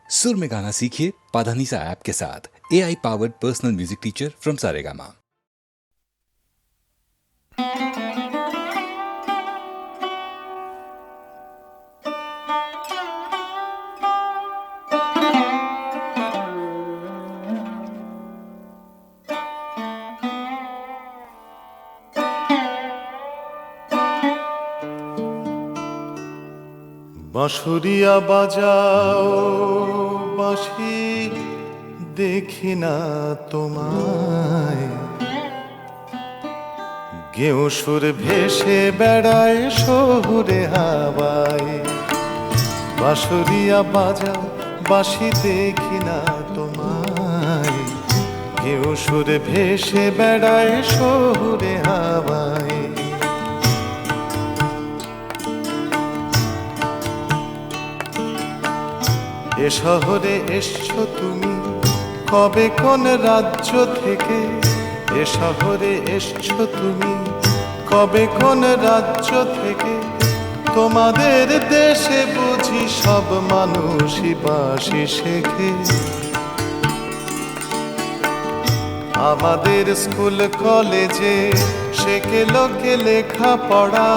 सुर में गाना सीखिए पाधानीसा ऐप के साथ। AI powered personal music teacher from Saregama. বাঁশুরিয়া বাজাও বাঁশি দেখি না তোমায়, গেঁয়ো সুর ভেসে বেড়ায় শহুরে হাওয়ায়। বাঁশুরিয়া বাজাও বাঁশি দেখি না তোমায়, গেঁয়ো সুর ভেসে বেড়ায় শহুরে হাওয়ায়। এ শহরে এসছো তুমি কবে কোন রাজ্য থেকে? এ শহরে এসছো তুমি কবে কোন রাজ্য থেকে? তোমাদের দেশে বুঝি সব মানুষই বাঁশি শেখে। আমাদের স্কুল কলেজে শেখে লোকে লেখা পড়া।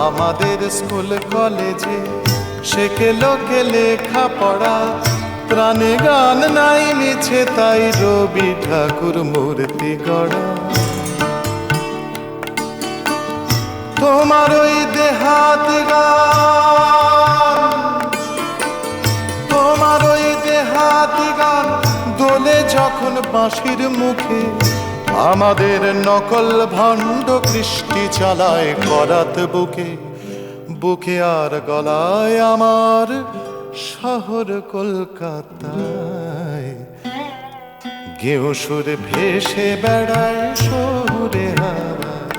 আমাদের স্কুল কলেজে শেখে লোকে লেখা পড়া। প্রাণে গান নাই মিছে তাই রবি ঠাকুর মূর্তি গড়া। তোমার ওই দেহাত গান, তোমার ওই দেহাত গান দোলে যখন বাঁশির মুখে। আমাদের নকল ভণ্ড কৃষ্টি চালায় করাত বুকে। বুকে আর গলায় আমার শহর কলকাতায়, গেঁয়ো সুর ভেসে বেড়ায় শহুরে হাওয়ায়।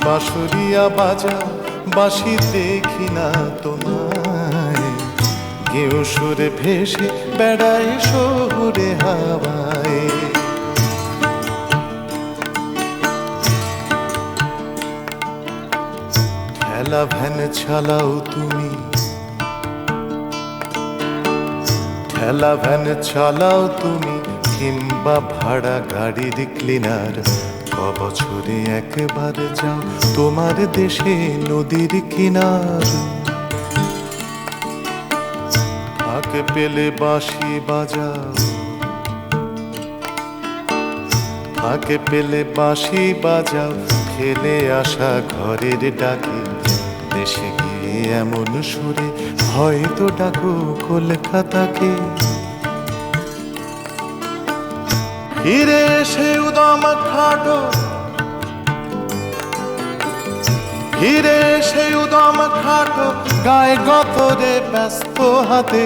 বাঁশুরিয়া বাজা বাঁশি দেখি না তোমায়, গেঁয়ো সুর ভেসে বেড়ায় শহুরে হাওয়ায়। ঠেলা ভ্যান চালাও তুমি, ঠেলা ভ্যান চালাও তুমি কিংবা ভাড়া গাড়ির ক্লিনার। বছরে একবার যাও তোমার দেশে নদীর কিনার। ফাঁক পেলে বাঁশি বাজাও, ফাঁক পেলে বাঁশি বাজাও ফেলে আসা ঘরের ডাকে। দেশে গিয়ে এমন সুরে হয়তো ডাকো কলকাতাকে। ফিরে এসে উদম খাটো, ফিরে এসে উদম খাটো গায়ে গতরে ব্যস্ত হাতে।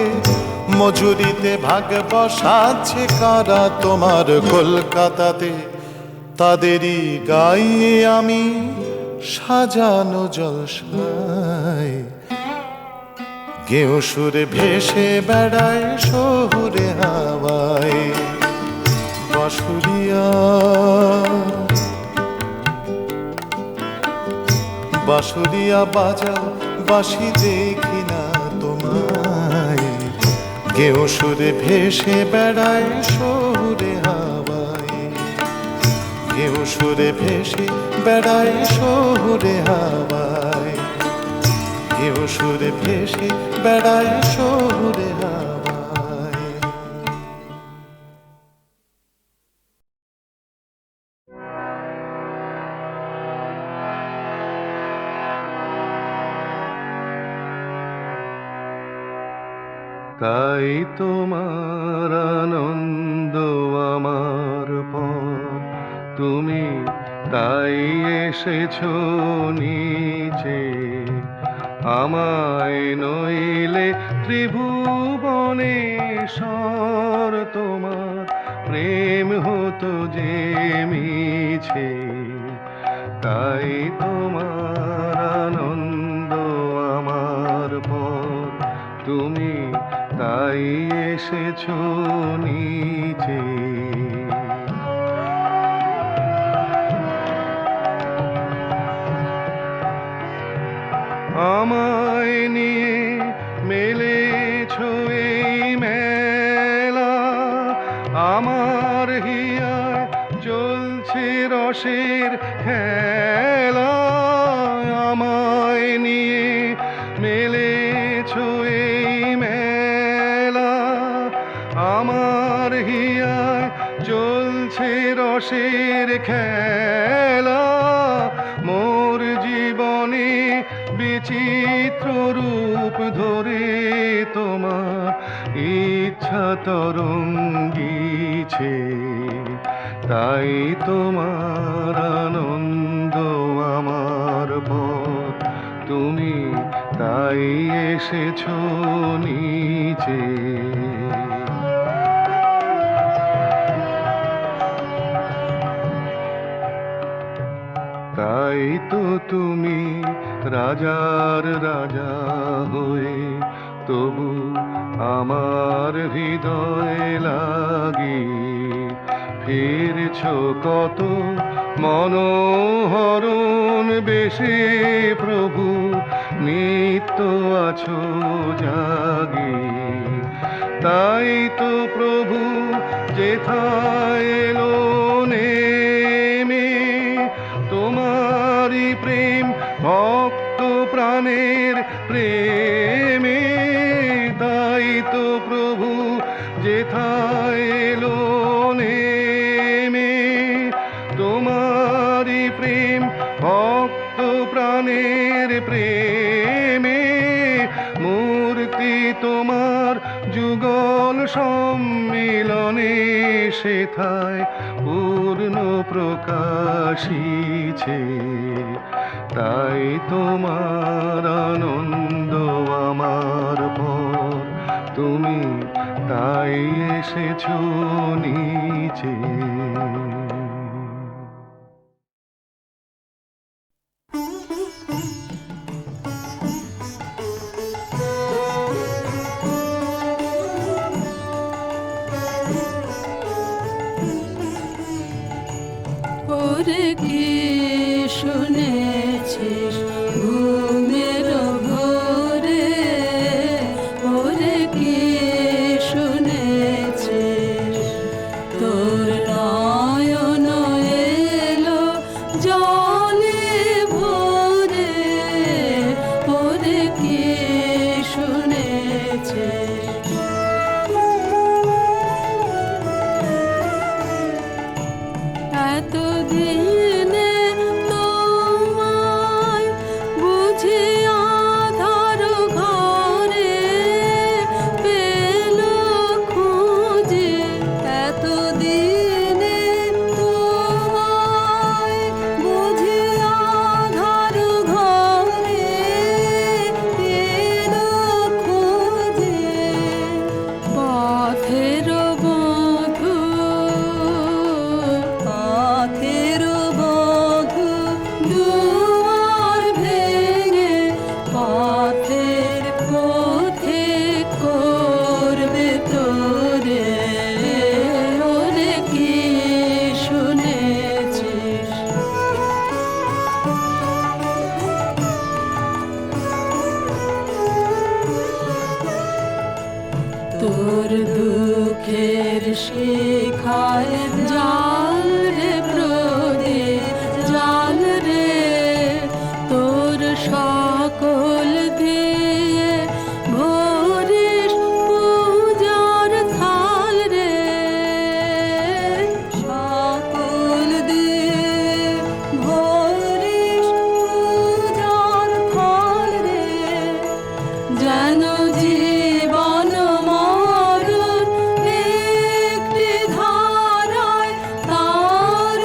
মজুরিতে ভাগ বসাচ্ছে কারা তোমার কলকাতাতে। তাদেরই গাইয়ে আমি সাজানো জলসায়, গেঁয়ো সুরে ভেসে বেড়ায় শহুরে হাওয়ায়। বাঁশুরিয়া বাঁশুরিয়া বাজাও বাঁশি দেখি না তোমায়, গেঁয়ো সুরে ভেসে বেড়ায় শহুরে হাওয়ায়। গেঁয়ো সুরে ভেসে বেড়ায় শহুরে হাওয়ায়, গেঁয়ো সুরে ভেসে বেড়ায় শহুরে হাওয়ায়। তাই তোমার আনন্দ আমার পর, তুমি তাই এসেছো নিচে। আমায় নইলে ত্রিভুবনেশ্বর তোমার প্রেম হতো যে মিছে। তাই তোমার আনন্দ আমার পর, তুমি তাই এসেছো নিচে। আমায় নিয়ে মেলেছো এই রসের খেলা আমায় নিয়ে মেলেছ এই মেলা আমার হিয়ায় চলছে রসের খেলা মোর জীবনে বিচিত্র রূপ ধরে তোমার ইচ্ছা তরঙ্গিছে তাই তোমার আনন্দ আমার পথ তুমি তাই এসেছো নিচে তাই তো তুমি রাজার রাজা হয়ে তবু আমার হৃদয় লাগি ফিরছ কত মনোহরণ বেশে প্রভু নিত্য আছো জাগি তাই তো প্রভু যেথায় এলো নেমে তোমারি প্রেম ভক্ত প্রাণের প্রেমে তাই তো প্রভু যেথায় এলো নেমে তোমারি প্রেম ভক্ত প্রাণের প্রেমে মূর্তি তোমার যুগল সম্মিলনে সেথায় পূর্ণ প্রকাশিছে তাই তোমার আনন্দ আমার পর তুমি তাই এসেছো নিচে ওরে কি শুনেছিস ঘুমের ঘোরে ওরে কি শুনেছিস তোর নয়ন এলো জলে ভরে ওরে কি শুনেছিস এতদিনে তোমায় বুঝি আধার ঘরে পেল খুঁজে এতদিনে তোমায় বুঝি আধার ঘরে পেল খুঁজে পথের বধূ পথের বধূ দুয়ার ভেঙে পথের পথে করবে তোরে ওরে কি শুনেছিস তোর দুঃখের শিখায় জাল রে প্রদীপ জাল রে তোর সকল দিয়ে ভরিস পূজার থাল রে সকল দিয়ে ভরিস পূজার থাল রে যেন জীবন মরণ একটি ধারায় তার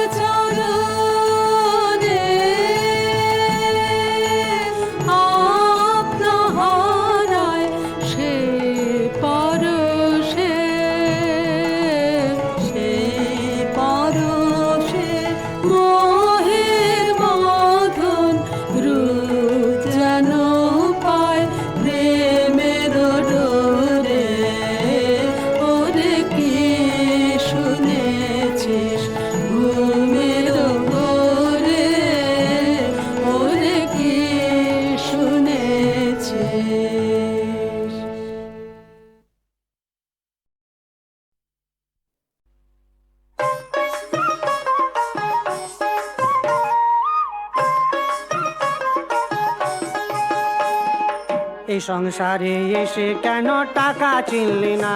এ সংসারে এসে কেন টাকা চিনলি না,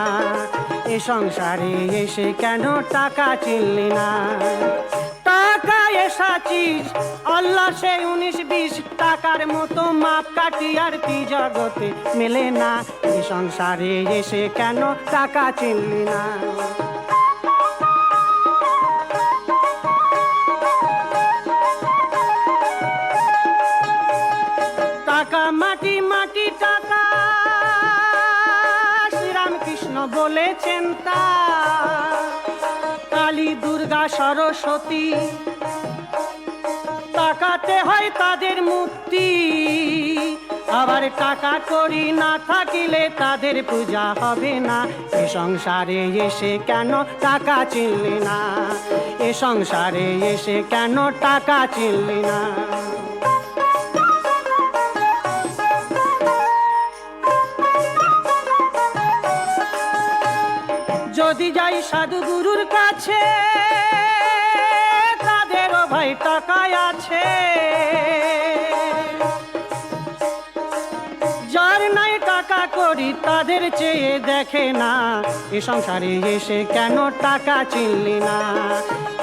এ সংসারে এসে কেন টাকা চিনলি না। টাকা এসাচিস আল্লাহ সে 19-20 টাকার মতো মাপ কাটি আর কি জগতে মেলে না। এ সংসারে এসে কেন টাকা চিনলি না। টাকা মাটি মাটি টাকা শ্রীরামকৃষ্ণ বলেছেন তা। কালী দুর্গা সরস্বতী টাকাতে হয় তাদের মুক্তি, আবার টাকা করি না থাকিলে তাদের পূজা হবে না। এ সংসারে এসে কেন টাকা চিনলি না, এ সংসারে এসে কেন টাকা চিনলি না। যদি যাই সাধু গুরুর কাছে তাদেরও ভাই টাকায় আছে, যার নাই টাকা করি তাদের চেয়ে দেখে না। এ সংসারে এসে কেন টাকা চিনলি না,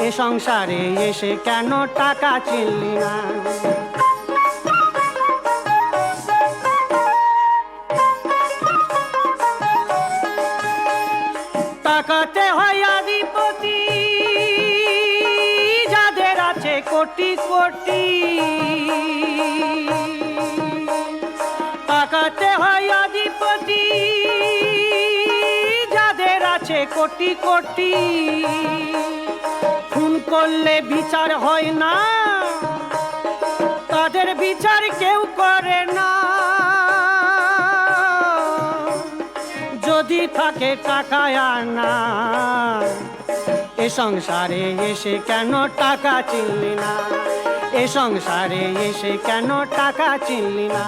এ সংসারে এসে কেন টাকা চিনলি না। টাকাতে হয় আধিপতি যাদের আছে কোটি কোটি, টাকাতে হয় আধিপতি যাদের আছে কোটি কোটি। খুন করলে বিচার হয় না, তাদের বিচার কেউ করে না। যদি থাকে টাকায় আনা, এ সংসারে এসে কেন টাকা চিনলি না, এ সংসারে এসে কেন টাকা চিনলি না।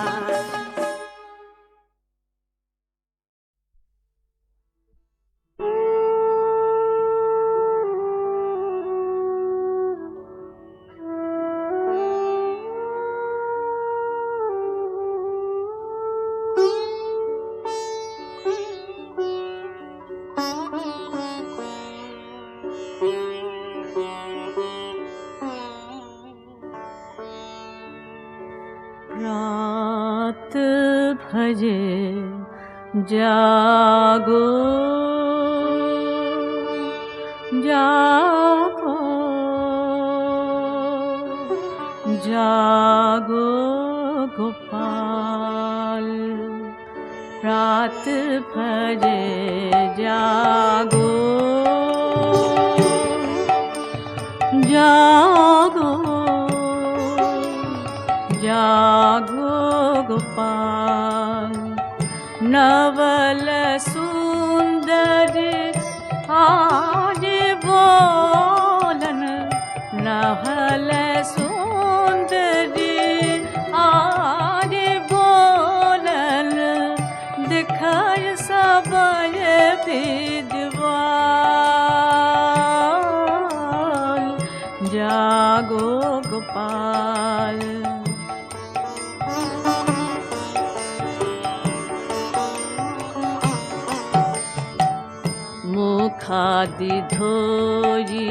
रात भजे जागो जागो जागो गोपाल, रात भजे जागो जागो जागो गोपाल। नवल सुंदर आज बोलन, नवल सुंदर आज बोलन, दिखाय सबल विद्वान। जागो गोपाल, मुखादि धोई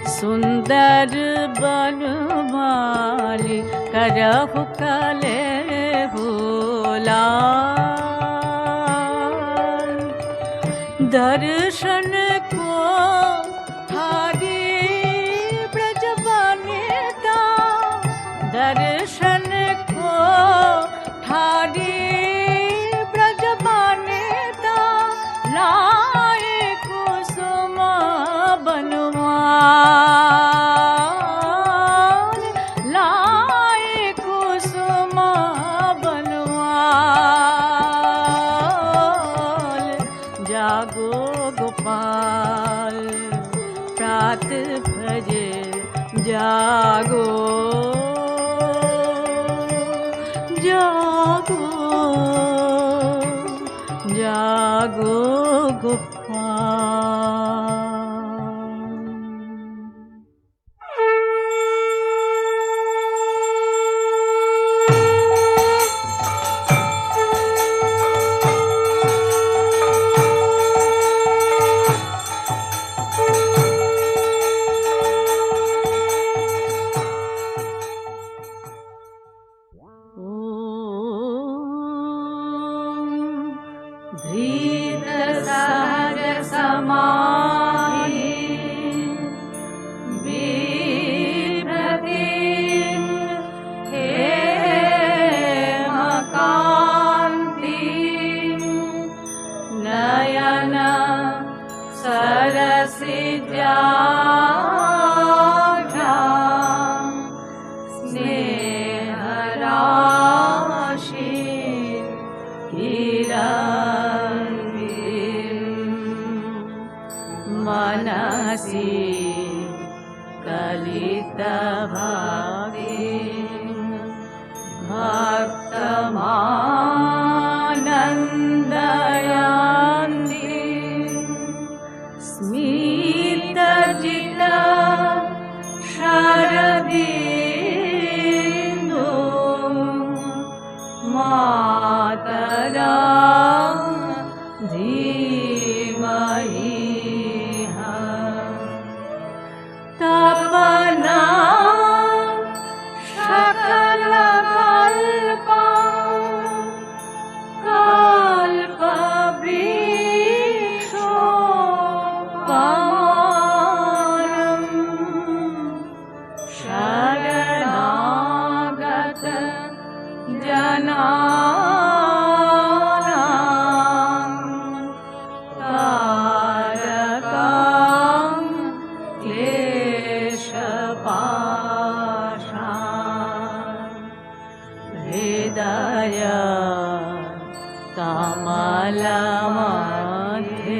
सुंदर बनमाली, करहु कलेहु लाल। दर्शन को थारी ब्रज बनेता, दर्शन को थारी ब्रज बनेता, लाए कुसुम बनवान, लाए कुसुम बनवान। जागो गोपाल, प्रात भजे जागो जागो जागो गोपाल। गीत सहज समाहि बिभ्रति हेमकान्ति नयन सरसिजाढ्या स्नेहराशि मनसि कलितभावे भक्तमानन्दयान्ति स्मितजित शरदिन्दु मातरा धीमहि तपना सकलकल्पा कल्पवृक्षोपमानम् शरणागत जनानां तारकं क्लेशपाशान् हृदय कमलमध्ये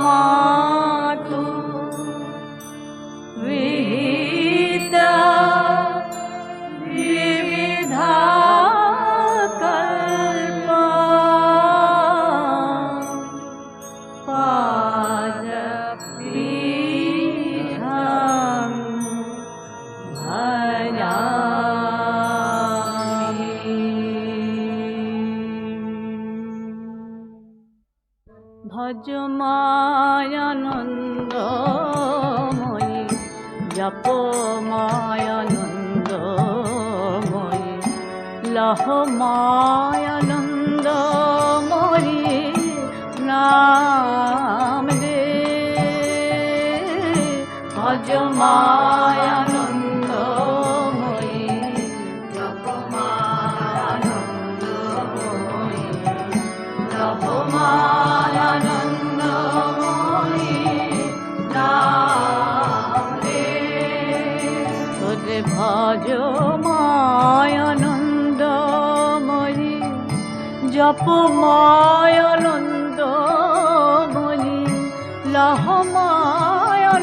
स्थापयित्वेहमातु विहित विविधा कल्पा पादपीठं भजामि भज मायानन्दमयि जप मायानन्दमयि लह मायानन्दमयि नाम दे भज मायानन्दमयि जप मायानन्दमयि लह मायानन्दमयि नाम दे तुझे भज मायानन्दमयि जप मायानन्दमयि लह मायानन्दमयि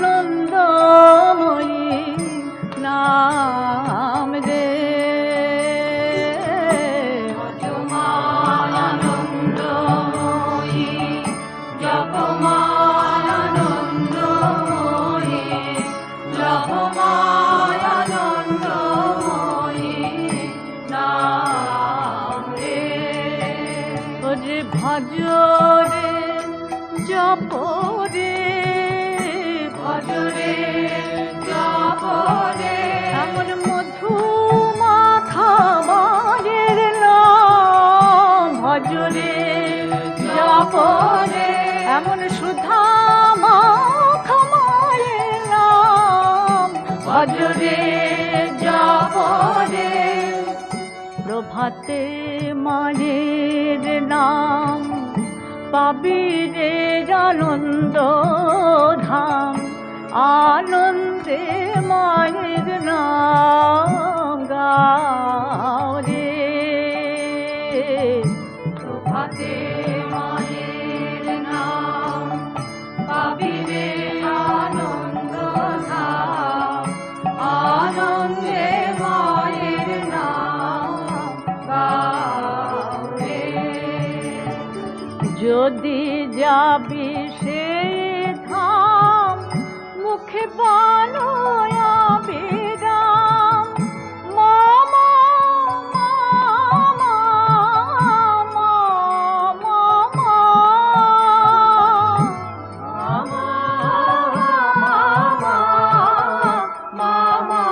नाम दे भज मायानन्दमयि जप मायानन्दमयि लह मायानन्दमयि नाम दे तुझे भज रे जप रे भज रे जप রে এমন মধু মাখা মায়ের নাম ভজ রে জপ রে এমন সুধা মাখা মায়ের নাম ভজ রে জপ রে প্রভাতে মায়ের নাম পাবি রে আনন্দ ধাম আনন্দে মায়ের নাম গাও রে প্রভাতে মায়ের নাম পাবি রে আনন্দ ধাম আনন্দে মায়ের নাম গাও রে যদি যাবি সে ধাম মুখে বানয়া বিরাম মামা মামা মামা মামা মামা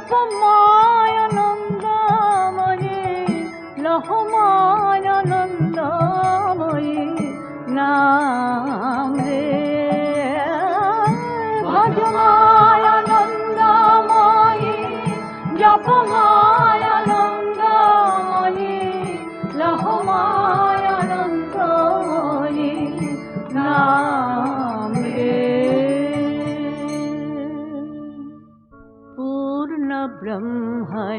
জপমায়ানন্দময়ী লহমায়ানন্দময়ী নাম রে ভজমায়ানন্দময়ী জপমায়ানন্দময়ী লহমায়ানন্দময়ী নাম রে पूर्ण ब्रह्मयानंद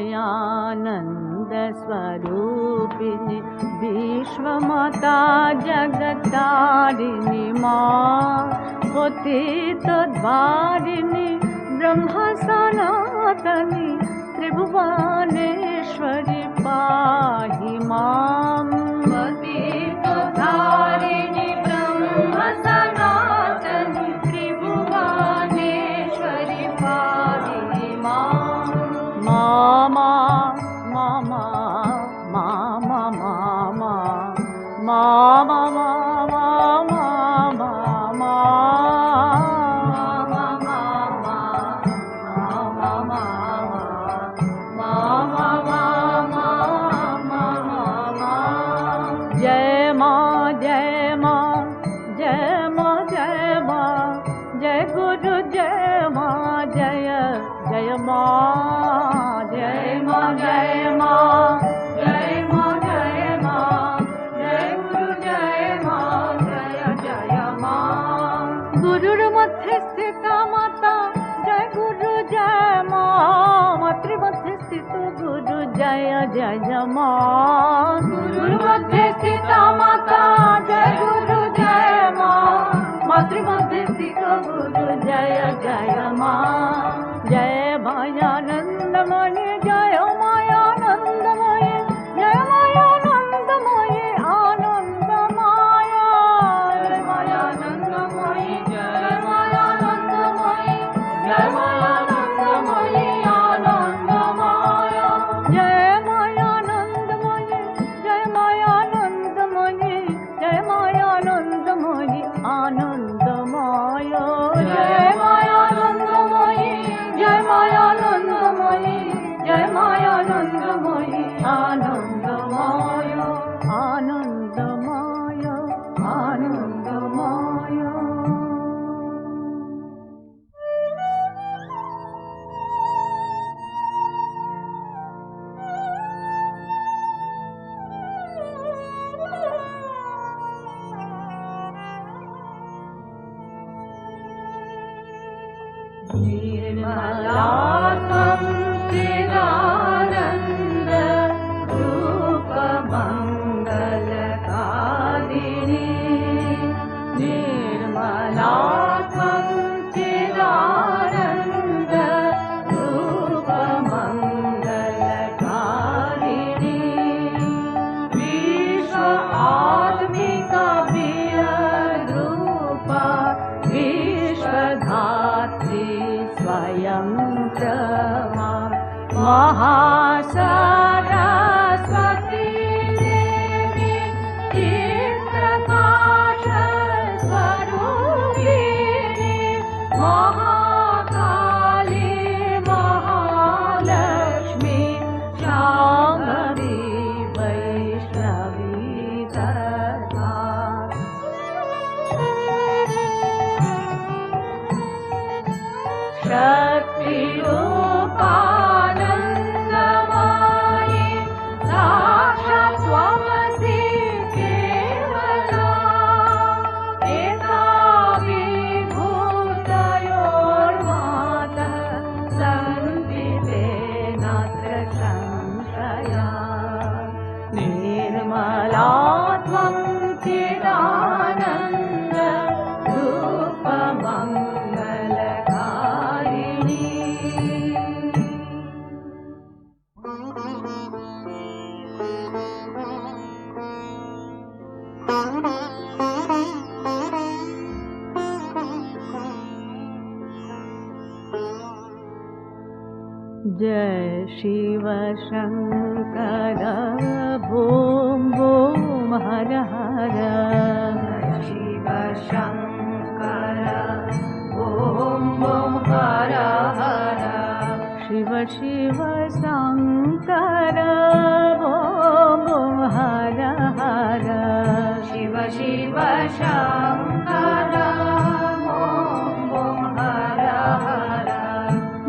स्वरूपिणी विश्वमाता जगतारिणी माँ पतित द्वारिणी ब्रह्म सनातनी त्रिभुवनेश्वरी पाहि मां पतित धारिणी ब्रह्म सनातनी त्रिभुवनेश्वरी पाहि मां मामा मामा मामा मामा मामा मामा जय माँ जय माँ जय माँ जय माँ जय गुरु जय माँ जय जय माँ जय माँ जय माँ जय माँ जय माँ जय गुरु जय माँ जय जय माँ गुरुर मध्ये स्थिता माता जय गुरु जय माँ मातृ मध्ये स्थित गुरु जय जय माँ गुरुर मध्ये स्थिता माता जय गुरु जय माँ मातृ मध्ये स्थित गुरु जय जय माँ जय मायानंदमयी जय मायानंदमयी जय मायानंदमयी आनंदमाया जय मायानंदमयी जय मायानंदमयी जय मायानंदमयी आनंदमाया जय मायानंदमयी जय मायानंदमयी जय मायानंदमयी आनंदमाया जय मायानंदमयी जय मायानंदमयी जय मायानंदमयी आनंदमाया आनंदमाया आनंदमाया निर्मलात्मं चिदानन्द रूपमङ्गलकारिणी निर्मलात्मं चिदानन्द रूपमङ्गलकारिणी विश्व आत्मिका वियद्रूपा विश्वधात्री स्वयं प्रमा महासरस्वती देवी चित्प्रकाश स्वरूपिणी महाकाली महालक्ष्मी शाम्भवी वैष्णवी तथा शक्तिरूपानन्दमयी साक्षात् त्वमसि केवला एता विभूतयोर्मातः सन्ति तेनात्र संशया निर्मला त्वं चिदानन्द रूपमङ्गलकारिणी जय शिव शंकर बूम बूम हर हर जय शिव शंकर बूम बूम हर हर शिव शिव शङ्कर ॐ हर हर शिव शिव शङ्कर ॐ हर हर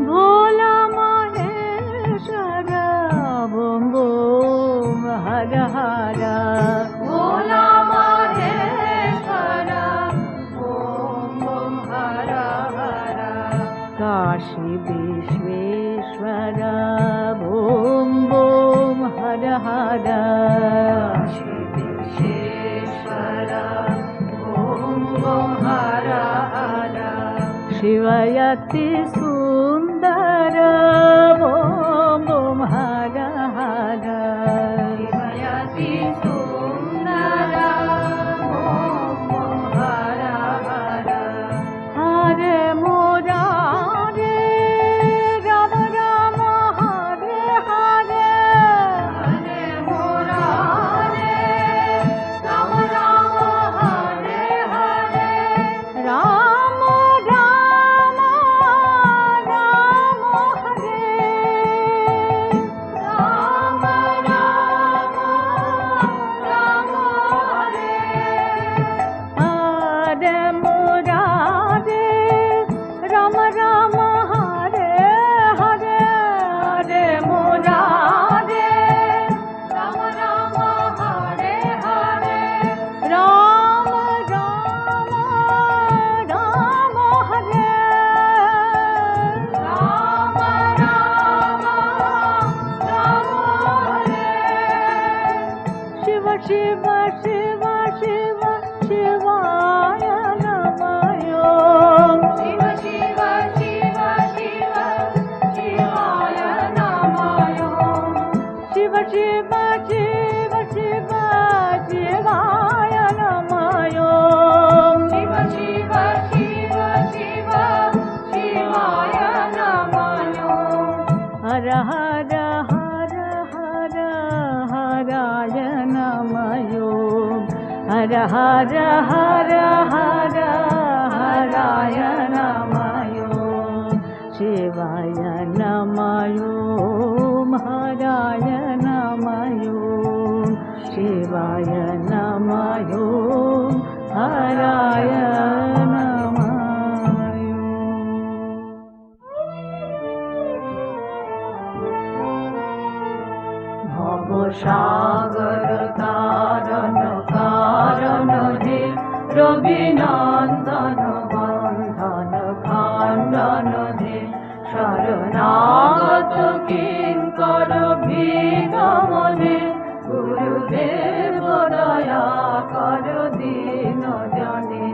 भोला महेश्वर ॐ हर हर भोला महेश्वर ॐ हर हर काशी विश्वेश्वर ॐ हर हर काशी विश्वेश्वर ॐ हर हर शिवयति सुन्दर ॐ हर हर शिवयति सुन्दर ॐ हर हर हरे मुरारे राम राम हरे हरे हरे मुरारे राम राम हरे हरे राम राम राम हरे राम राम राम हरे हरे मुरारे राम राम हरे हरे हरे मुरारे राम राम हरे हरे राम राम राम हरे राम राम राम हरे शिव शिव शिव शिव शिवाय नमः शिव शिव शिव शिव शिवाय नमः शिव शिव शिव शिव शिवाय नमः शिव शिव शिव शिव शिवाय नमः हर हर हर हर हराय नमः हर हर हर हर हराय नमः शिवाय नमः हराय नमः शिवाय नमः हराय नमः भवसागर तारण कारण हे रविनन्दन बन्धन खण्डन हे शरणागत किङ्कर भीत मने गुरुदेव दया कर दीन जने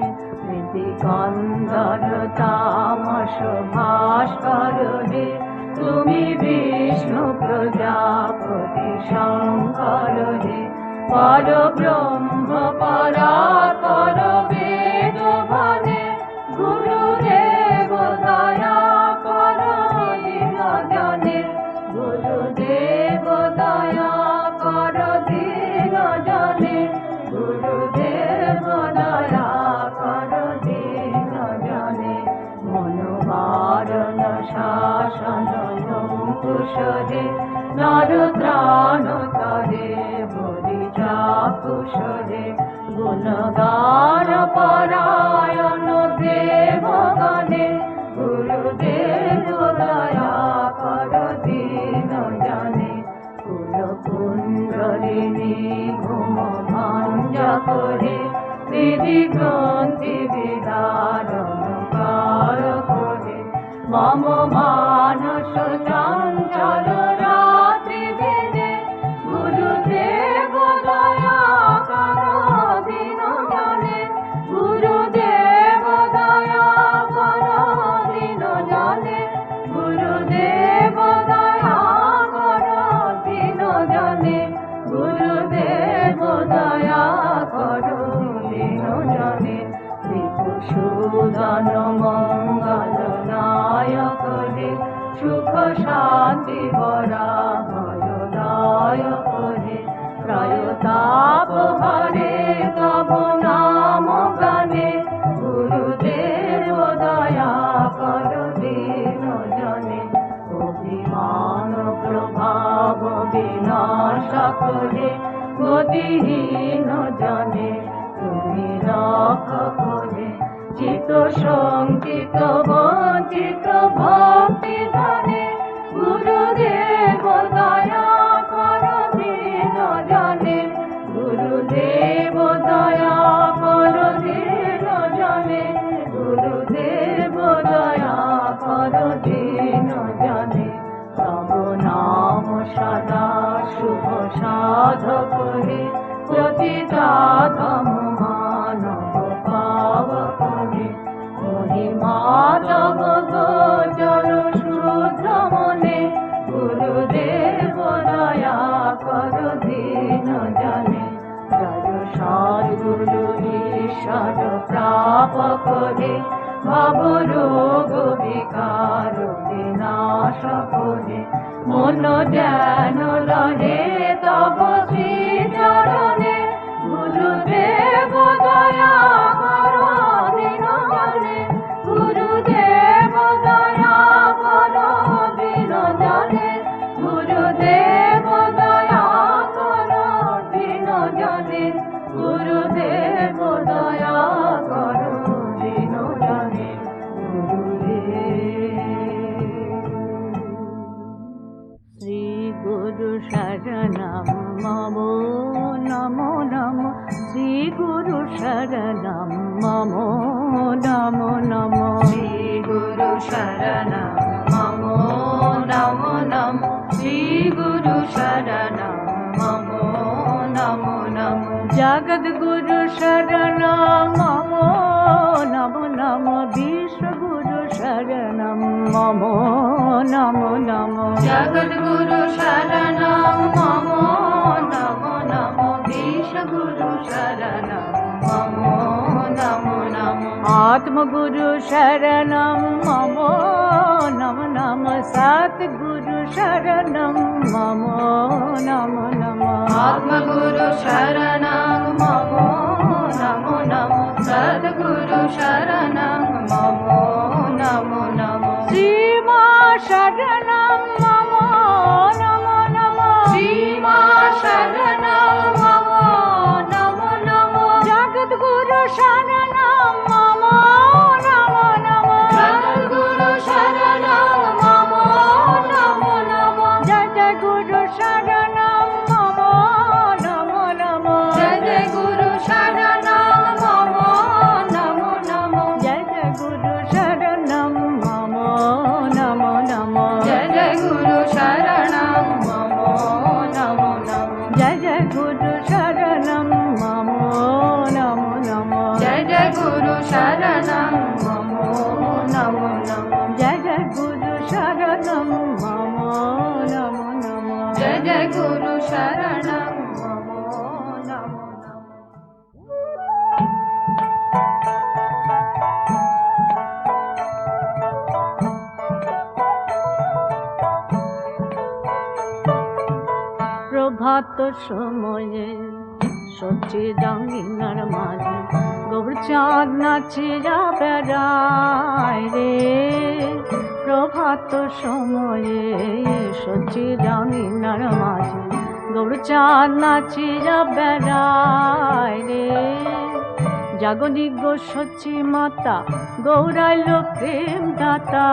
नीतिकन्दर तामस भास्कर हे তুমি বিষ্ণু প্রজাপতি শঙ্কর হে পর ব্রহ্ম পরাৎপর বেদ বনে গুরুদেব দয়া কর দীন জনে গুরুদেব দয়া কর দীন জনে গুরুদেব দয়া কর দীন জনে মনোমারণ শাসন কুশলে নরত্রাণ করে হরি চাকুশলে গুণগান পরায়ণ দেবগণে গুরুদেব দয়া কর দীন জনে কুল কুণ্ডলিনী ঘুম ভঞ্জ করে বিধি গ্রন্থি বিদারণ কার করে মম মানস চঞ্চল রাত্রি দিনে গুরুদেব দয়া কর দীন জনে গুরুদেব দয়া কর দীন জনে গুরুদেব দয়া কর দীন জনে গুরুদেব দয়া কর দীন জনে সুধন মঙ্গল নায়ক রে সুখ শান্তি বরা ভয়দায়ক রে ত্রয়তাপ হরে তব নাম গানে গুরুদেব দয়া কর দীন জনে বিনাশ করে গতিহীন জনে তুমি রক্ষা করে চিত শঙ্কিত বঞ্চিত ভক্তি ধনে গুরুদেব দয়া কর দীন জনে গুরুদেব দয়া কর দীন জনে গুরুদেব দয়া কর দীন জনে তব নাম সদা শুভ সাধক হে প্রতিদাধম মানব পাবক হে মহিমা তব গোচর শুদ্ধ মনে গুরুদেব দয়া কর দীন জনে জয় সদ্গুরু ঈশ্বর প্রাপক হে ভব রোগ বিকার বিনাশ করে মন জ্ঞান রহে তব শ্রী চরণে গুরুদেব দয়া কর দীন জনে গুরুদেব দয়া কর দীন জনে গুরুদেব দয়া কর দীন জনে গুরুদেব দয়া কর দীন জনে শ্রী গুরু শরণম মম নমো নমো শ্রী গুরু শরণম মম নমো নমো শ্রী গুরু শরণম মম নমো নমো শ্রী গুরু শরণম মম নমো নমো জগদ গুরু শরণম মম নমো নমো বিশ্ব গুরু শরণম মম নমো নমো জগদ গুরু শরণম মম নমো নমো বিশ্ব গুরু শরণম মম নমো নমো আত্মগুরু শরণম মম নমো নমো সতগুরু শরণম মম নমো নমো আত্মগুরু শরণম মম নমো নমো সদ্গুরু শরণম মম নমো নমো শ্রীমা শরণম মম নমো নমো শ্রীমা শরণম মম নমো নমো জগদ্গুরু শরণম মম নমো নমো জগদ্গুরু শরণম মম নমো নমো জয় জয় গুরু শরণম মম নমো নমো জয় জয় গুরু শরণম মম নমো নমো জয় জয় গুরু শরণম মম নমো নমো জয় জয় গুরু শরণম মম নমো নমো জয় জয় গুরু শরণম মম নমো নমো জয় জয় গুরু শরণম মম নমো নমো জয় জয় গুরু শরণম মম নমো নমো জয় জয় গুরু শরণম মম নমো নমো প্রভাত সময়ে সচ্চিদাঙ্গিনার মাঝে গৌরচাঁদ নাচিয়া বেড়ায় রে প্রভাত সময়ে সচ্চিদাঙ্গিনার মাঝে গৌরচাঁদ নাচিয়া বেড়ায় রে জাগনি গো সচ্চি মাতা গৌরাইল প্রেম দাতা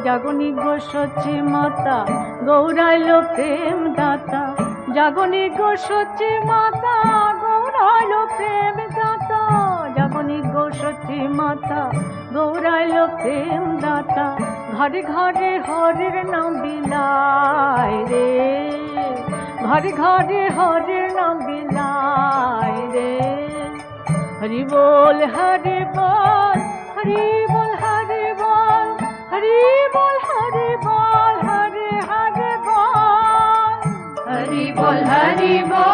জাগনি গো সচ্চি মাতা গৌরাইল প্রেম দাতা জাগনি গো সচ্চি মাতা গৌরাইল প্রেম দাতা জাগনি গো সচ্চি মাতা গৌরাইল প্রেম দাতা ঘরে ঘরে হরির নাম বিলায় রে ঘরে ঘরে হরির নাম বিলায় রে হরি বল হরি বল হরি বল হরি বল হরি বল হরি বল হরি হরি বল হরি বল হরি বল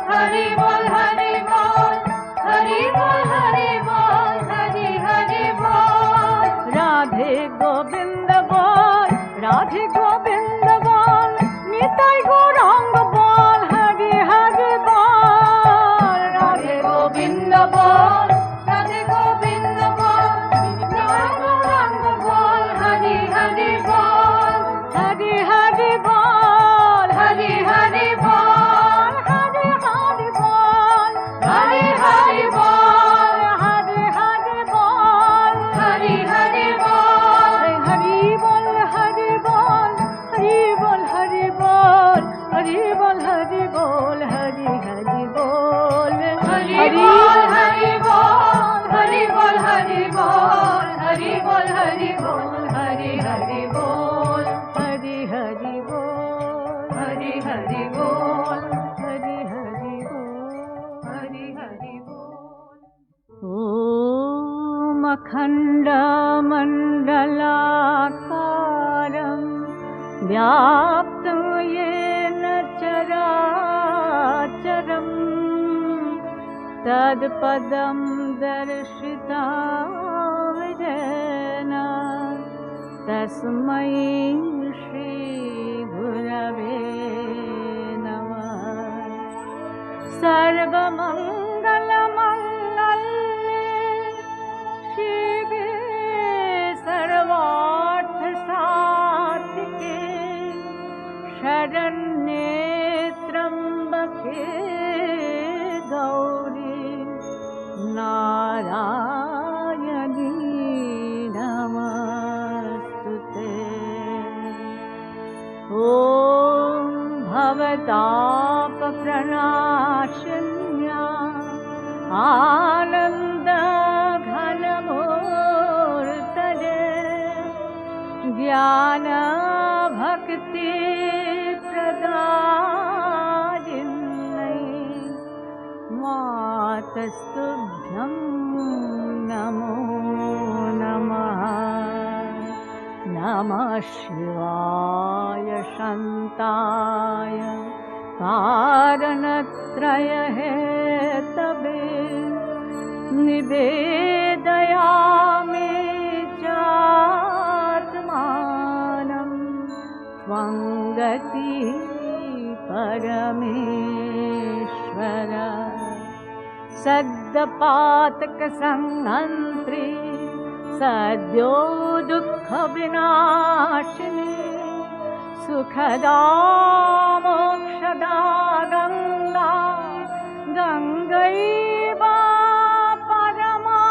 হরি বল হরি বল হরি বল হরি বল হরি হরি বল রাধে গোবিন্দ বল রাধে গোবিন্দ বল নিতাই গৌরাঙ্গ বল হরি হরি বল রাধে গোবিন্দ বল রাধে গোবিন্দ বল নিতাই গৌরাঙ্গ বল হরি হরি বল হরি হরি বল হরি হরি हरि हरि बोल हरि हरि बोल हरि हरि बोल। ॐ अखण्डमण्डलाकारं व्याप्तं येन चराचरं तत्पदं दर्शितं येन तस्मै श्रीगुरवे नमः। सर्वमङ्गलमङ्गल्ये शिवे सर्वार्थसाधिके शरण्ये त्र्यम्बके गौरी नारायणी नमस्तुते। ॐ भवतापप्रणाशिन्या आनन्दघनमूर्तये ज्ञानभक्तिप्रदायिन्यै मातस्तुभ्यं नमो नमः। नमः शिवाय शान्ताय कारणत्रयहेतवे निवेदयामि चात्मानं त्वं गतिः परमेश्वर। सद्पातकसंहन्त्री सद्यो दुःखविनाशिनी सुखदा मोक्षदा गङ्गा गङ्गैव परमा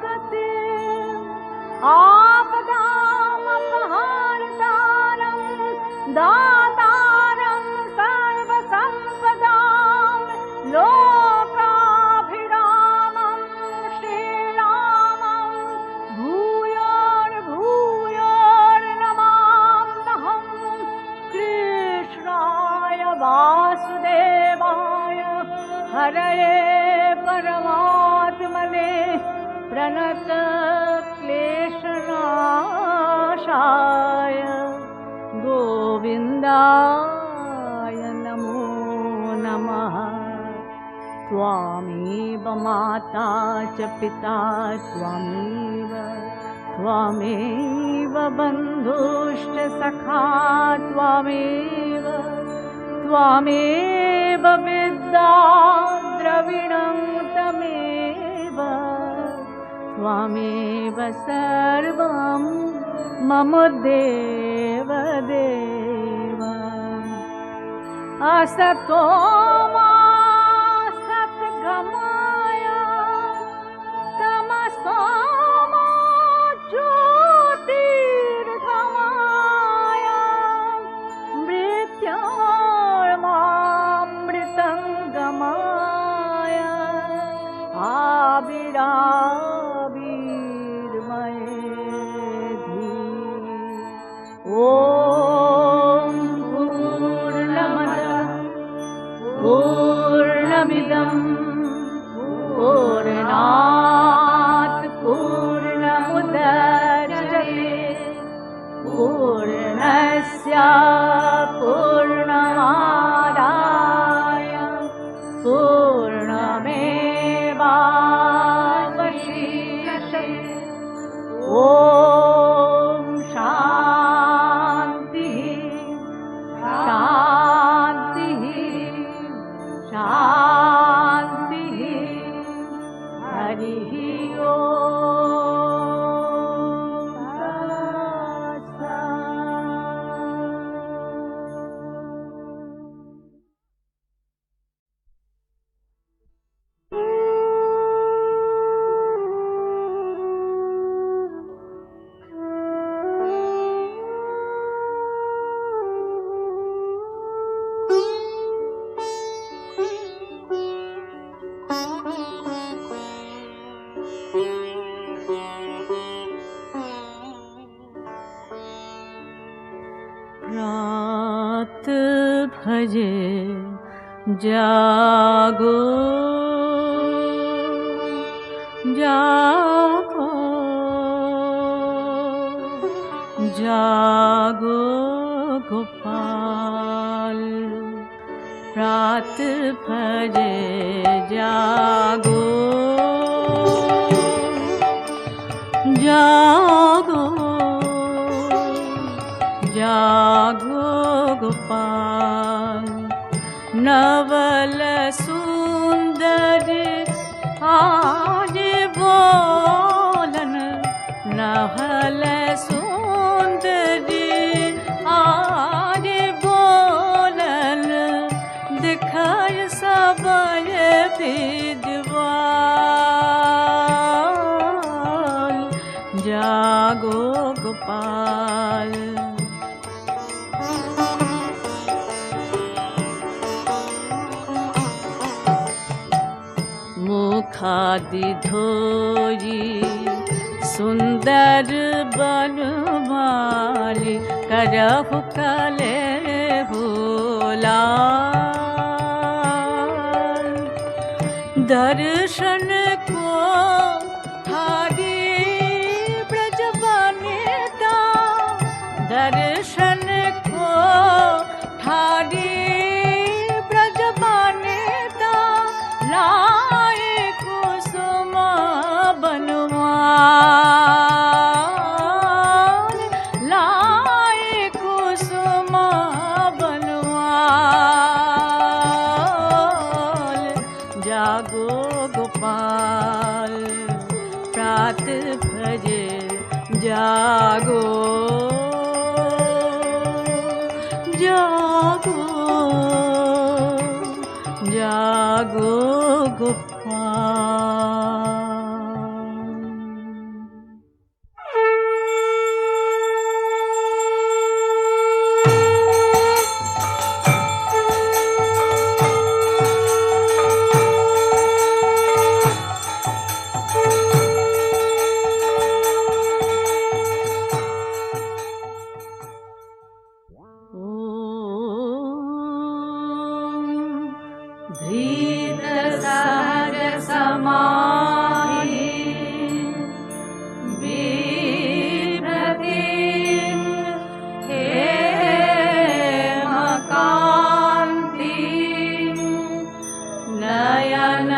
गतिः। आपदामपहर्तारं दातारं सर्वसम्पदां लोकाभिरामं श्रीरामं भूयोर्भूयोर्नमाम्यहं। कृष्णाय वासुदेवाय हरये परमात्मने प्रणतक्लेशनाशाय गोविन्दाय नमो नमः। त्वामेव माता च पिता त्वामेव बन्धुश्च सखा त्वामेव विद्या द्रविणं तमेव त्वामेव सर्वं मम देव देव। असतो मा सद्गमय तमसो मा ज्योतिर्गमय मृत्योर्मामृतङ्गमय आविराविर्मयेधि। ॐ पूर्णमिदं पूर्णात् पूर्णमुदच्यते पूर्णस्य पूर्णमादाय पूर्णमेवावशिष्यते। ॐ शान्तिः शान्तिः शान्तिः। भजे जागो जागो जागो गोपाल प्रात भजे जागो जागो जागो गोपाल नवल सुंदर आज बोलन नवल सुंदर आज बोलन दिखाय सबय विद्वान जागो गोपाल मुखादि धोई सुंदर बनमाली करहु कलेहु लाल दर्शन को थारी ब्रज बनेता दर्शन को थारी ब्रज बनेता लाए कुसुम बनवाल लाए कुसुम बनवाल जागो गोपाल प्रात भजे जागो जागो जागो गोपाल धीर सहज समाहि बिभ्रतिं हेमकान्ति नयन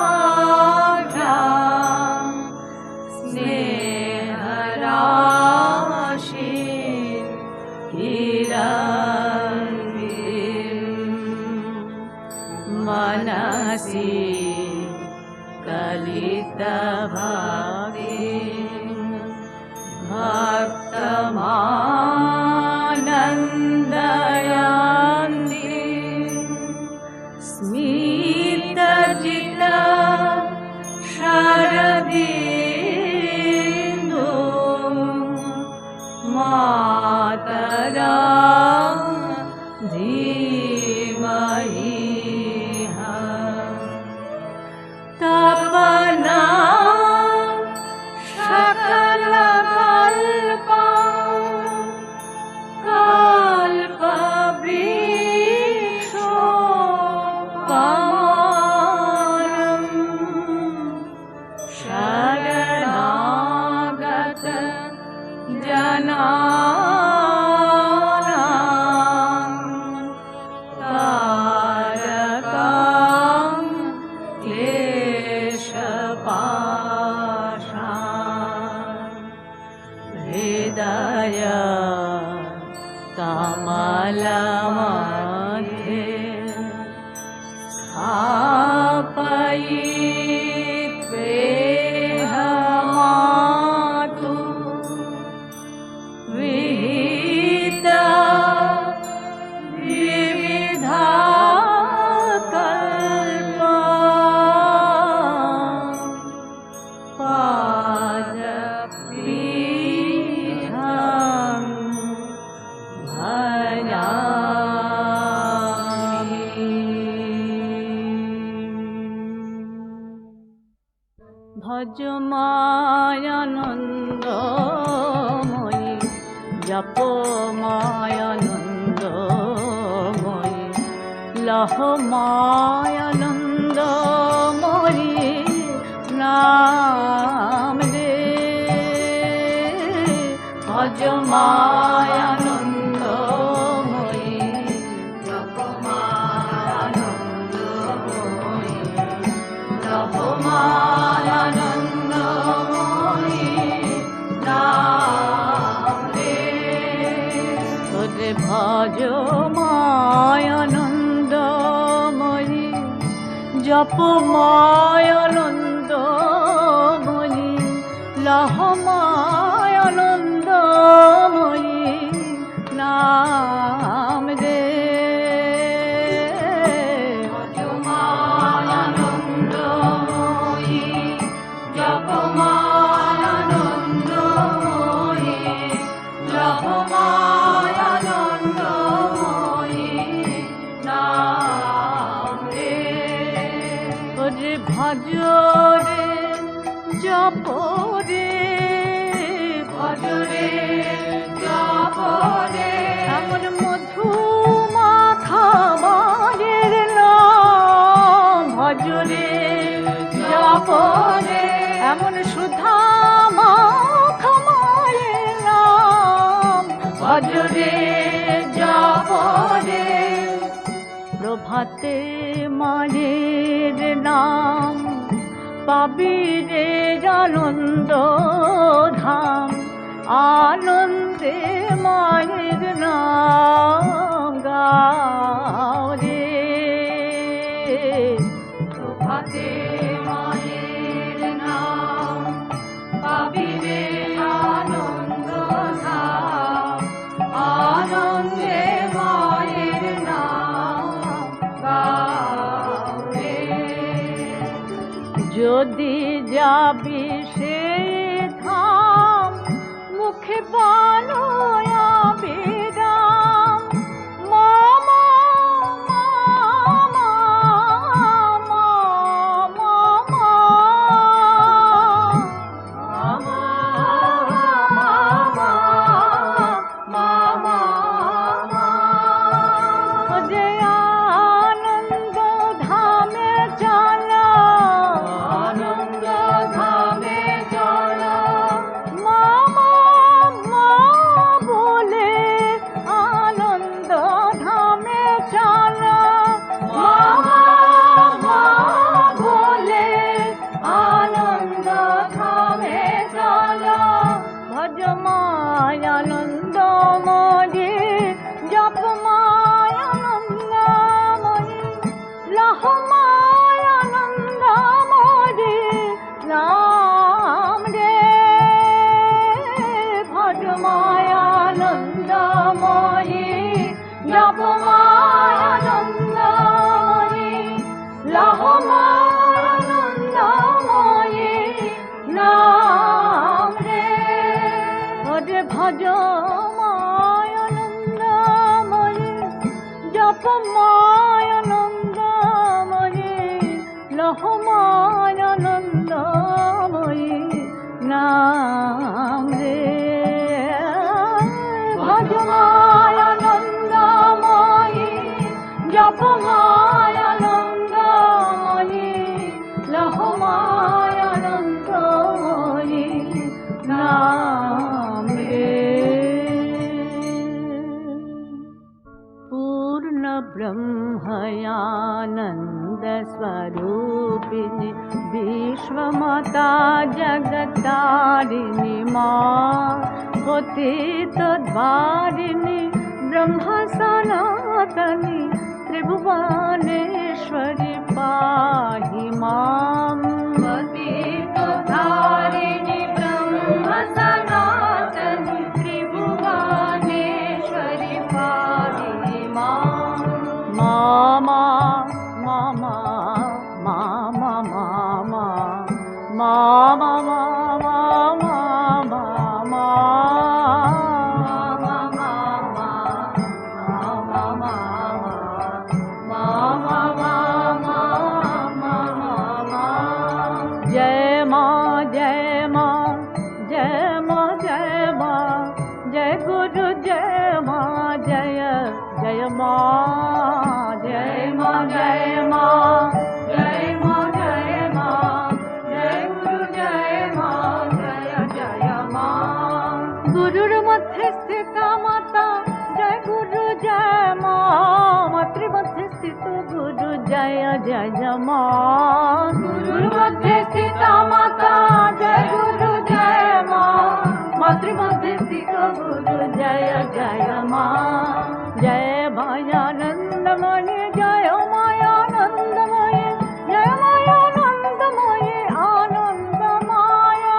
सरसिजाढ्या स्नेहराशि मनसि कलितभावे भक्तमानन्दयान्ति स्मितजित शरदिन्दु मातरा धीमहि तपना सकल कल्पा कल्पवृक्षो कमालम् शरणागत जनानां तारकं क्लेशपाशान् हृदय कमलमध्ये स्थापयित्वेह मातु विहिता विविधा कल्पा पादपीठं भज मायानन्दमयी জপময় আনন্দময়ী লহময় আনন্দময়ী নাম রে ভজময় আনন্দময়ী জপময় আনন্দময়ী লহময় আনন্দময়ী নাম রে ওরে ভজময় আনন্দময়ী জপময় আনন্দময়ী লহময় আনন্দময়ী নাম রে ভজময় আনন্দময়ী জপময় আনন্দময়ী লহময় আনন্দময়ী নাম রে ওরে ভজ রে জপ রে ভজ রে জপ রে এমন মধু মাখা মায়ের নাম ভজ রে জপ রে এমন সুধা মাখা মায়ের নাম ভজ রে জপ রে প্রভাতে মায়ের নাম পাবি রে আনন্দ ধাম আনন্দে মায়ের নাম গাও রে প্রভাতে মায়ের নাম পাবি রে আনন্দ ধাম আনন্দে মায়ের নাম গাও রে যদি যাবি সে ধাম মুখে বানয়া বিরাম মামা মামা মামা মামা যে আনন্দ ধামে চলা আনন্দ ধামে চলা মামা মা বলে আনন্দ ধামে চলা মামা মা বলে আনন্দ ধামে চলা ভজমায় আনন্দময়ী জপমায় আনন্দময়ী লহমায় আনন্দময়ী নাম রে ভজমায় আনন্দময়ী জপমায় আনন্দময়ী লহমায় আনন্দময়ী নাম রে ওরে ভজমায় আনন্দময়ী জপমায় আনন্দময়ী লহমায় আনন্দময়ী নাম রে ভজমায় আনন্দময়ী জপমায় আনন্দময়ী লহমায় আনন্দময়ী নাম রে पूर्ण ब्रह्मयानंद स्वरूपिणी विश्वमाता जगतारिणी माँ पतित द्वारिणी ब्रह्म सनातनी त्रिभुवनेश्वरी पाहि मां पतित धारिणी ब्रह्म सनातनी त्रिभुवनेश्वरी पाहि मां मामा मामा मामा मामा मामा मामा मामा गुरु जय माँ जय जय माँ जय माँ जय माँ जय माँ जय माँ जय गुरु जय माँ जय जय माँ गुरुर मध्य स्थिता माता जय गुरु जय माँ मातृ मध्य स्थित गुरु जय जय माँ गुरुर मध्य स्थिता माता जय गुरु जय माँ मातृ मध्य स्थित गुरु जय जय माँ जय मायानंदमयि जय मायानंदमयि जय मायानंदमयि आनंद माया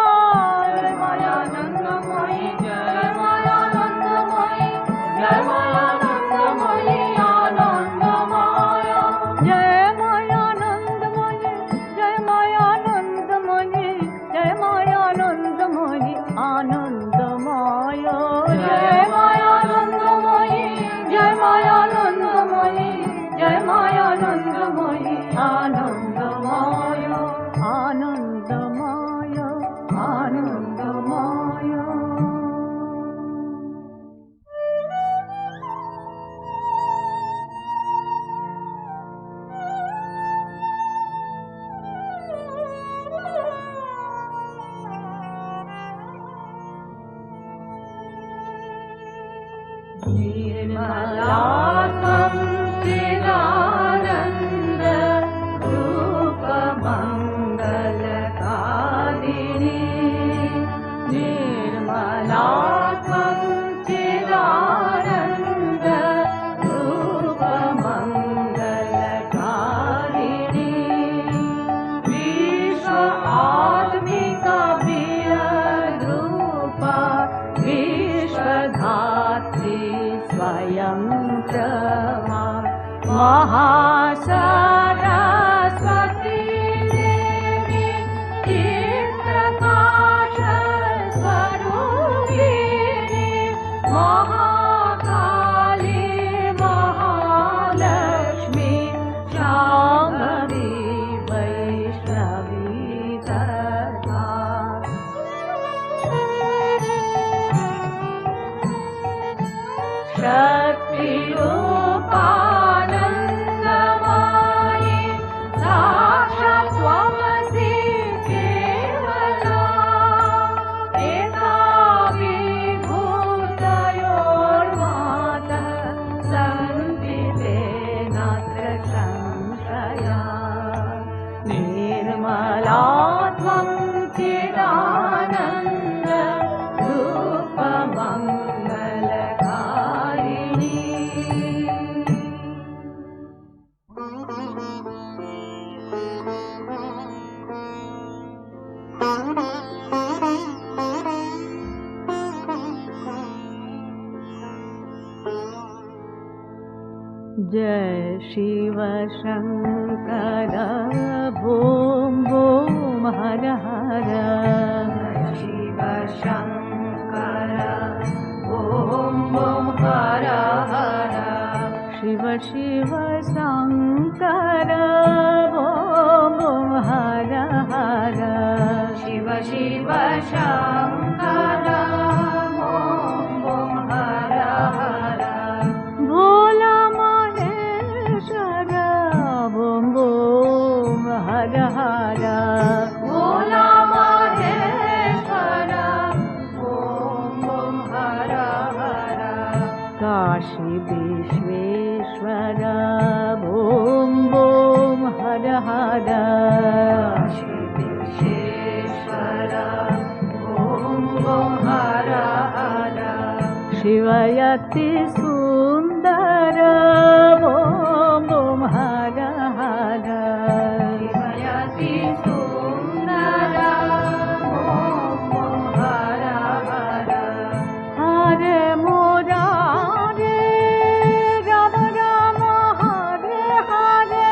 जय मायानंदमयि जय मायानंदमयि जय मायानंदमयि आनंद माया जय मायानंदमयि जय मायानंदमयि जय मायानंदमयि आनंद माया जय मायानंदमयि जय मायानंदमयि जय मायानंदमयि आनंद माया आनंद माया आनंद माया निर्मलात्मं चिदानन्द रूपमङ्गलकारिणी निर्मलात्मं चिदानन्द रूपमङ्गलकारिणी विश्व आत्मिका प्रियरूपा विश्वधात्री स्वयं प्रमा महासरस्वती देवी चित्प्रकाश स्वरूपिणी महाकाली महालक्ष्मी शाम्भवी वैष्णवी तथा शक्तिरूपानन्दमयि साक्षात् त्वमसि केवला एका विभूतयोर्मातः सन्ति ते नात्र संशया निर्मला त्वं चिदानन्द रूपमङ्गलकारिणी जय शिव शंकर बूम बूम हर हर शिव शंकर बूम बूम हर हर शिव शिव शंकर बूम बूम हर हर शिव शिव शंकर बूम बूम हर हर भोला महेश्वर बूम बूम हर हर भोला महेश्वर बूम बूम हर हर काशी विश्वेश्वर बूम बूम हर हर काशी विश्वेश्वर बूम बूम हर हर शिवयति सुंदर बूम बूम हर हर शिवयति सुंदर बूम बूम हर हर हरे मुरारे राम राम हरे हरे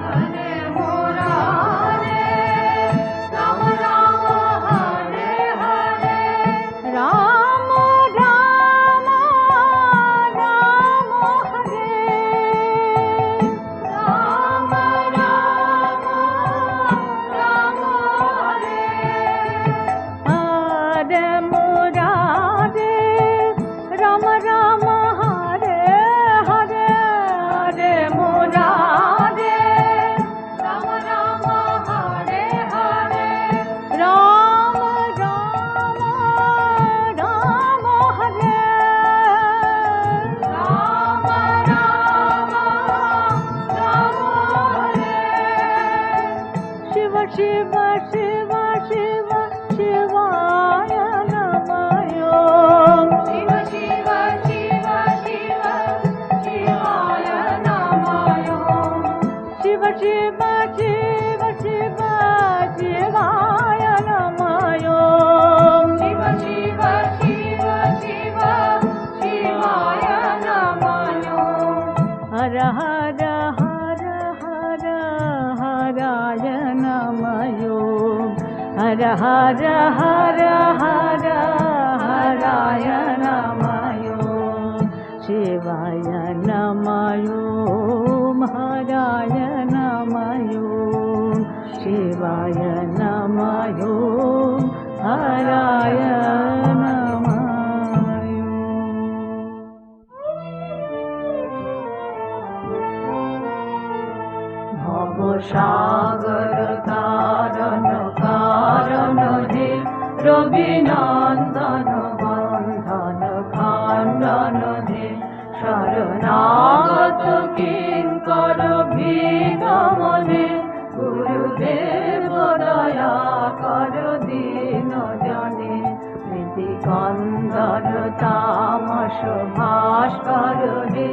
हरे मुरारे राम राम हरे हरे राम राम राम हरे हर हर हर हराय नमः शिवाय नमः हराय नमः शिवाय नमः हराय नमः भवसागर तारण कारण हे रविनंदन बंधन खंडन हे शरणागत किंकर भीगमने गुरुदेव दया कर दीन जने नीति कंदर तामस भास्कर हे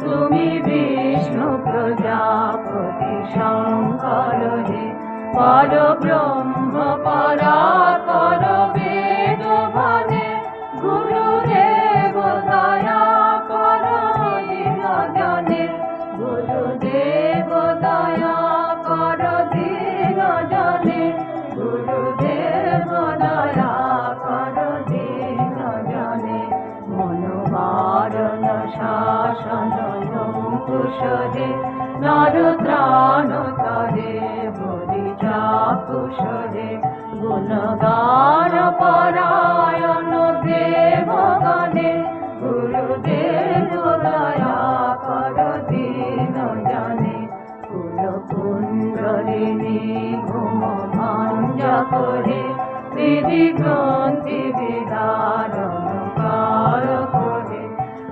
तुमी विष्णु प्रजापति शंकर हे पर ब्रह्म पराकर वेद भने गुरुदेव दया कर दीन जने गुरुदेव दया कर दीन जने गुरुदेव दया कर दीन जने मनोवारण शासन कुशले नर त्राण करे हरिचा कुशले गुणगान परायण देवगणे गुरुदेव दया कर दीन जने कुल कुंडलिनी घुम भांजा करे विधि ग्रंथि विदारण कार करे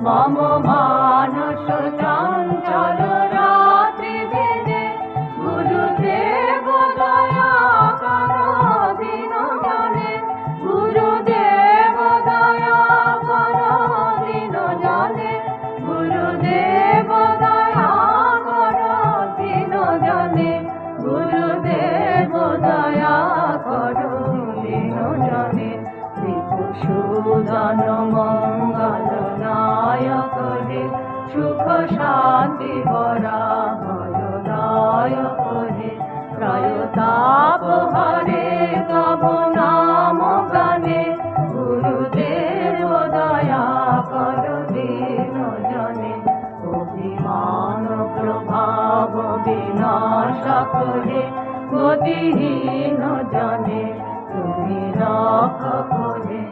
मम मानस चंचल रात्रि दिने गुरुदेव दया कर दीन जने गुरुदेव दया कर दीन जने गुरुदेव दया कर दीन जने गुरुदेव दया कर दीन जने त्रिपुसूदन मंगल नायक हे सुख शांति बरा भयदायक हे त्रयताप हरे तब नाम गाने गुरुदेव दया कर दीन जने अभिमान प्रभाव विनाश करे गतिहीन जने तुमी रख करे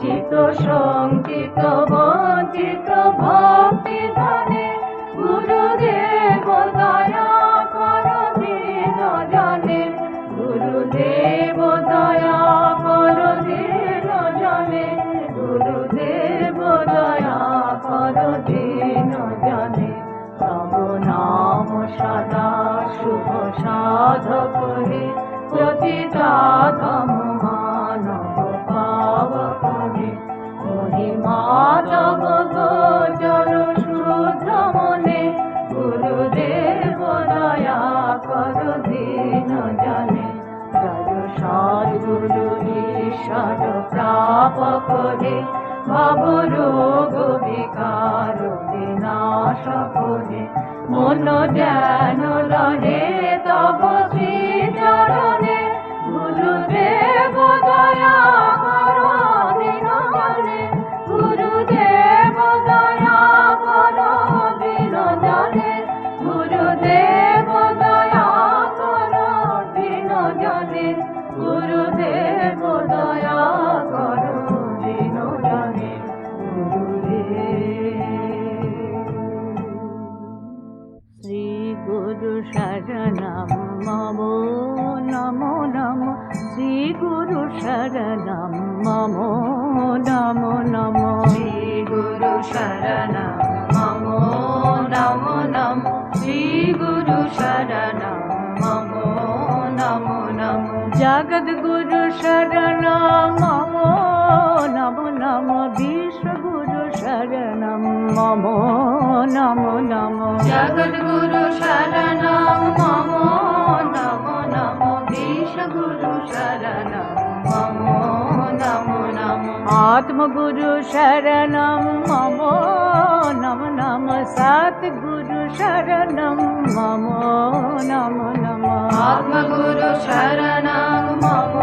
चित संकित वंचित भक्ति धने गुरुदेव दया कर दीन जने गुरुदेव दया कर दीन जने गुरुदेव दया कर दीन जने तब नाम सदा शुभ साधक हे प्रतिदाधम मानव पावक हे महिमा तब गोचर शुद्ध मने गुरुदेव दया कर दीन जने जय सद्गुरु ईश्वर प्रापक हे भव रोग विकार विनाश करे मन ध्यान रहे तब श्री चरणे गुरुदेव दया कर दीन जने गुरुदेव दया कर दीन जने गुरुदेव दया कर दीन जने गुरुदेव दया कर दीन जने श्री गुरु शरणं मम नमो नमो श्री गुरु शरणं मम नमो नमो श्री गुरु शरणं मम नमो नमो श्री गुरु शरणं मम नमो नमो जगद्गुरु शरणं मम नमो नमो विश्वगुरु शरणं मम नमो नमो जगद्गुरु शरणं मम नमो नमो विश्वगुरु शरणं मम नमो नमो आत्मगुरु शरणं मम नमो नमो सद्गुरु शरणं मम नमो नमो आत्मगुरु शरणं मम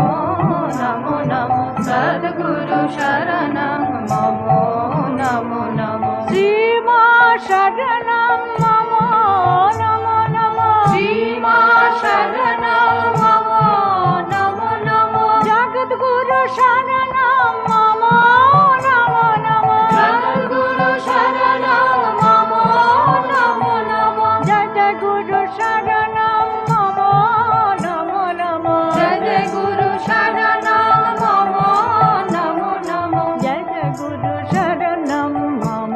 सद्गुरु शरणं मम नमो नमो श्रीमा शरणं मम नमो नमो श्रीमा शरणं मम नमो नमो जगद्गुरु शरणं मम नमो नमो जगद्गुरु शरणं मम नमो नमो जय गुरु शरणं मम नमो नमो जय गुरु शरणं मम नमो नमो जय गुरु शरणं मम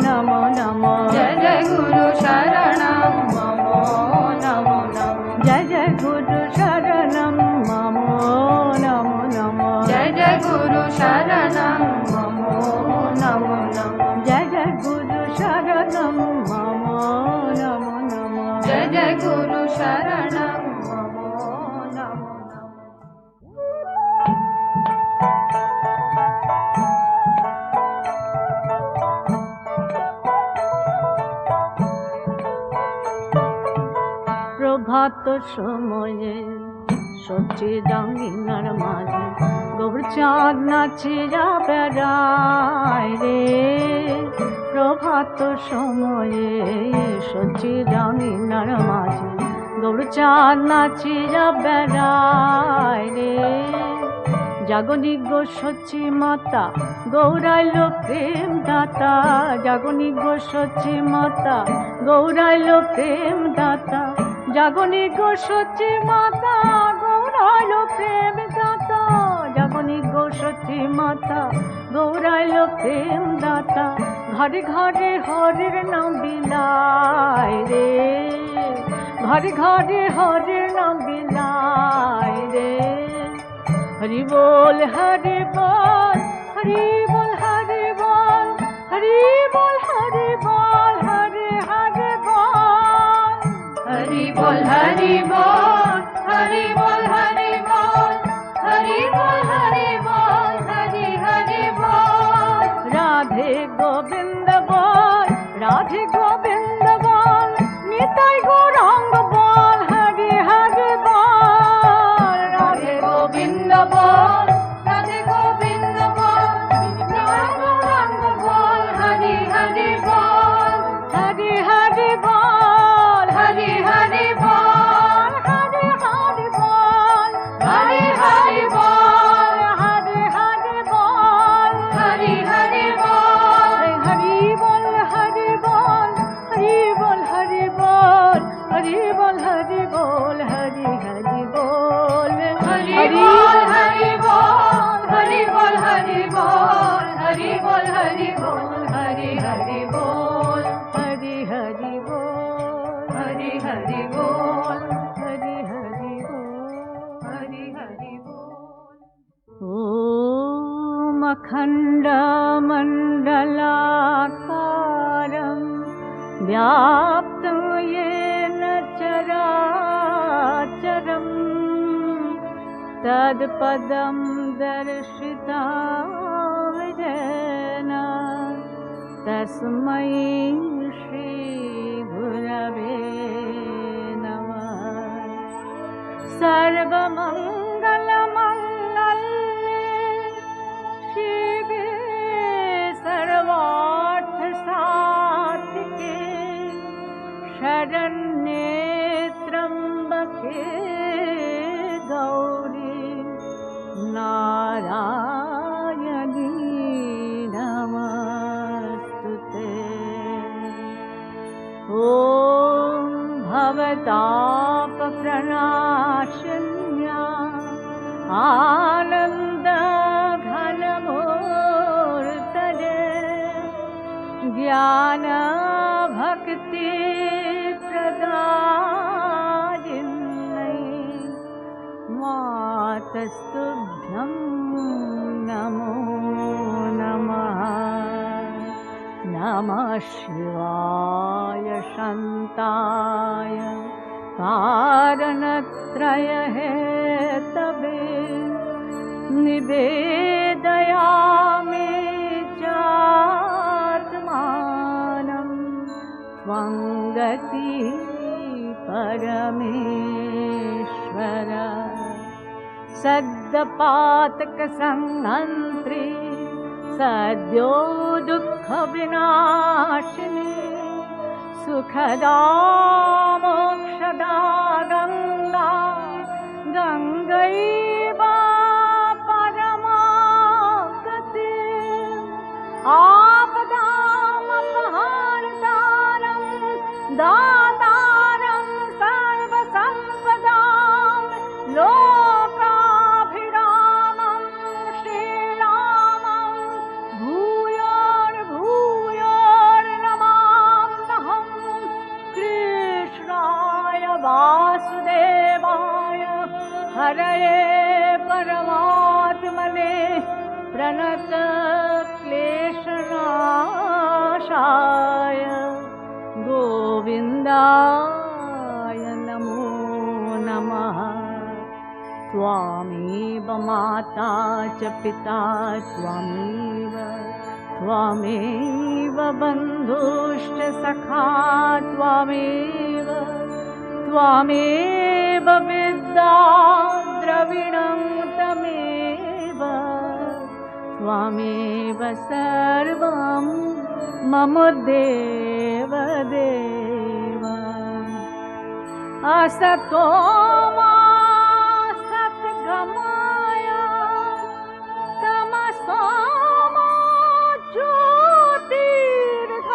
नमो नमो जय गुरु शरणं मम नमो नमो जय गुरु शरणं मम नमो नमो जय गुरु शरणं मम नमो नमो जय गुरु शरणं मम नमो नमो जय गुरु शरणं मम नमो नमो প্রভাত সময়ে সচ্চিদাঙ্গিনার মাঝে গৌরচাঁদ নাচিয়া বেড়ায় রে প্রভাত সময়ে সচ্চিদাঙ্গিনার মাঝে গৌরচাঁদ নাচিয়া বেড়ায় রে জাগনি গো সচ্চি মাতা গৌরাইল প্রেম দাতা জাগনি গো সচ্চি মাতা গৌরাইল প্রেম দাতা জাগনি গো সচ্চি মাতা গৌরাইল প্রেম দাতা জাগনি গো সচ্চি মাতা গৌরাইল প্রেম দাতা ঘরে ঘরে হরির নাম বিলায় রে ঘরে ঘরে হরির নাম বিলায় রে হরি বল হরি বল হরি বল হরি বল হরি বল হরি বল হরি হরি বল হরি বল হরি বল হরি বল হরি বল হরি বল হরি বল হরি হরি বল রাধে গোবিন্দ বল রাধে গোবিন্দ বল নিতাই গৌরাঙ্গ বল হরি হরি বল রাধে গোবিন্দ বল রাধে গোবিন্দ বল নিতাই গৌরাঙ্গ বল হরি হরি বল হরি হরি বল হরি হরি বল হরি হরি বল হরি হরি বল হরি হরি বল হরি হরি বল হরি বল হরি বল হরি বল হরি বল হরি বল হরি বল হরি হরি বল হরি বল হরি বল হরি বল হরি বল হরি বল হরি বল হরি হরি বল হরি হরি বল হরি হরি বল হরি হরি বল হরি হরি বল ॐ अखण्डमण्डलाकारं व्याप्तं येन चराचरं तत्पदं दर्शितं येन तस्मै श्रीगुरवे नमः सर्वमङ्गलमङ्गल्ये शिवे सर्वार्थसाधिके शरण्ये त्र्यम्बके गौरी नारायणी नमस्तुते ॐ भवतापप्रणाशन्या आनन्दघनमूर्तये ज्ञानभक्तिप्रदायिन्यै मातस्तुभ्यं नमो नमः नमः शिवाय शान्ताय कारणत्रयहेतवे निवेदयामि चात्मानं त्वं गतिः परमेश्वर सद् पादपातकसंहन्त्री सद्यो दुःखविनाशिनी सुखदा मोक्षदा गङ्गा गङ्गैव परमा गतिः आपदामपहर्तारं दातारं सर्वसम्पदां लोकाभिरामं श्रीरामं भूयोर्भूयोर्नमाम्यहं कृष्णाय वासुदेवाय हरये परमात्मने प्रणतक्लेशनाशाय गोविन्दाय नमो नमः। त्वामेव माता च पिता त्वामेव बन्धुश्च सखा त्वामेव विद्या द्रविणं तमेव त्वामेव सर्वं मम देव असतो मा सद्गमय तमसो मा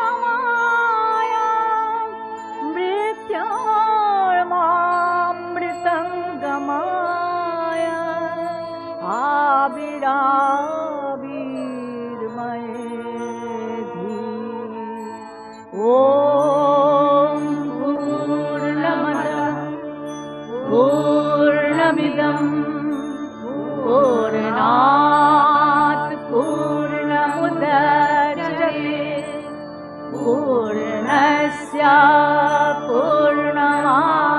ज्योतिर्गमय मृत्योर्मामृतं गमय आविराविर्मयेधि ॐ पूर्णमदः पूर्णमिदं पूर्णात् पूर्णमुदच्यते पूर्णस्य पूर्णमादाय